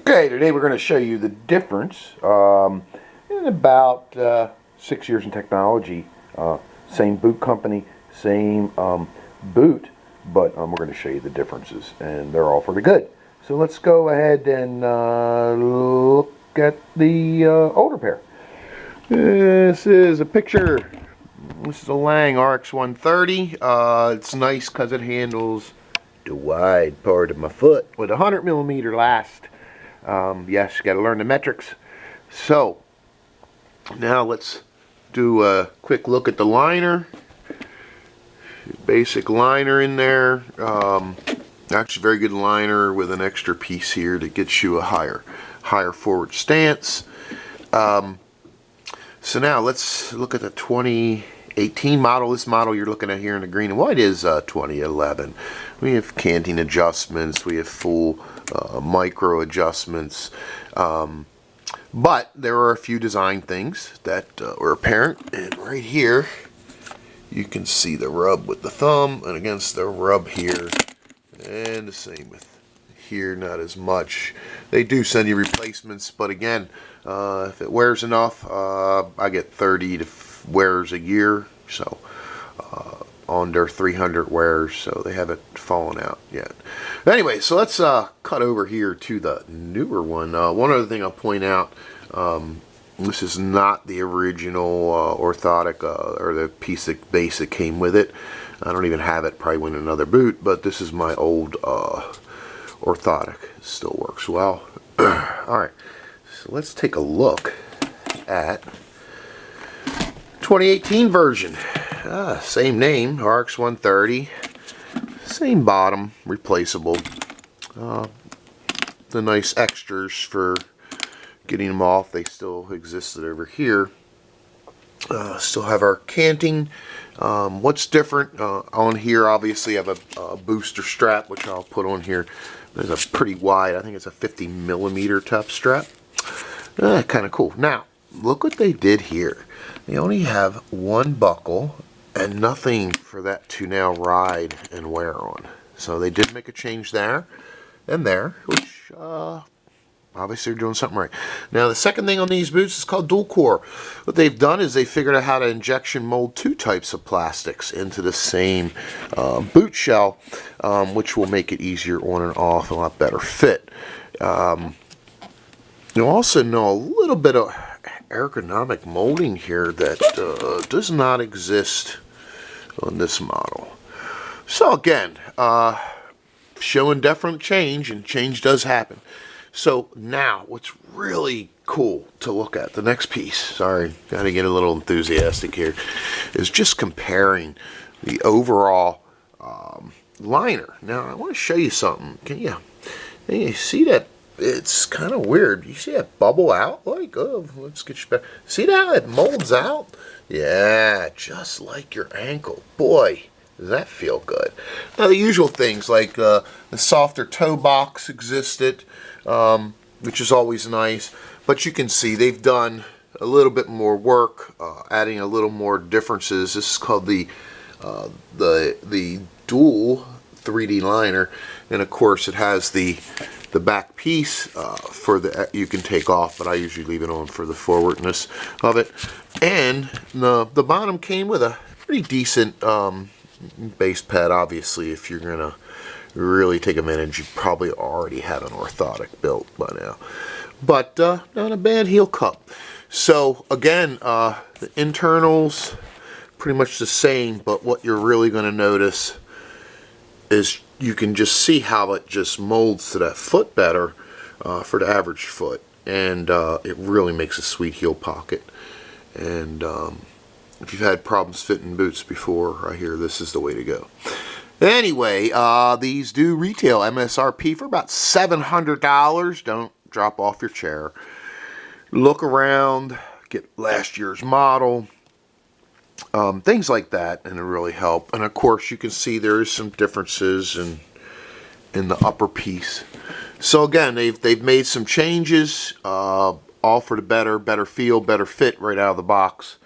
Okay, today we're going to show you the difference in about 6 years in technology. Same boot company, same boot, but we're going to show you the differences, and they're all for the good. So let's go ahead and look at the older pair. This is a picture. This is a Lange RX130. It's nice because it handles the wide part of my foot with a 100mm last. Yes, you got to learn the metrics. So now let's do a quick look at the liner. Basic liner in there. Actually, very good liner with an extra piece here that gets you a higher forward stance. So now let's look at the 2018 model. This model you're looking at here in the green and white is 2011. We have canting adjustments. We have full micro adjustments. But there are a few design things that were apparent. And right here, you can see the rub with the thumb and against the rub here. And the same with here, not as much. They do send you replacements, but again, if it wears enough, I get 30 wears a year, so under 300 wears, so they haven't fallen out yet. Anyway, so let's cut over here to the newer one. One other thing I'll point out, this is not the original orthotic or the piece of base that came with it. I don't even have it, probably went in another boot, but this is my old orthotic. It still works well. Alright, so let's take a look at 2018 version. Same name, RX130. Same bottom, replaceable. The nice extras for getting them off, they still existed over here. Still have our canting. What's different on here, obviously I have a booster strap, which I'll put on here. There's a pretty wide, I think it's a 50mm top strap. Kind of cool. Now, look what they did here. They only have one buckle and nothing for that to now ride and wear on. So they did make a change there and there, which obviously they're doing something right. Now the second thing on these boots is called dual core. What they've done is they figured out how to injection mold two types of plastics into the same boot shell, which will make it easier on and off, a lot better fit. You'll also know a little bit of ergonomic molding here that does not exist on this model. So again, showing definite change, and change does happen. So now what's really cool to look at, the next piece, sorry, got to get a little enthusiastic here, is just comparing the overall liner. Now I want to show you something. Can you see that? It's kind of weird. You see that bubble out? Like, oh, let's get you back. See that? It molds out? Yeah, just like your ankle. Boy, does that feel good. Now, the usual things like the softer toe box existed, which is always nice. But you can see they've done a little bit more work, adding a little more differences. This is called the dual 3D liner. And, of course, it has the back piece for the you can take off, but I usually leave it on for the forwardness of it. And the bottom came with a pretty decent base pad. Obviously, if you're gonna really take advantage, you probably already have an orthotic built by now. But not a bad heel cup. So again, the internals pretty much the same, but what you're really going to notice is you can just see how it just molds to that foot better for the average foot, and it really makes a sweet heel pocket. And if you've had problems fitting boots before, I hear this is the way to go. Anyway, these do retail MSRP for about $700. Don't drop off your chair. Look around, get last year's model. Things like that, and it really help. And of course you can see there is some differences in the upper piece. So again, they've made some changes, all for the better feel, better fit right out of the box.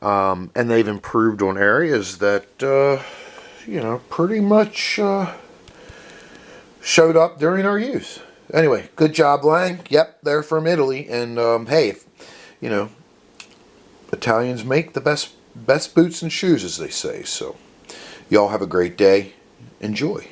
And they've improved on areas that you know, pretty much showed up during our use. Anyway, good job, Lang. Yep, they're from Italy, and hey, if, you know, Italians make the best boots and shoes, as they say. So, y'all have a great day. Enjoy.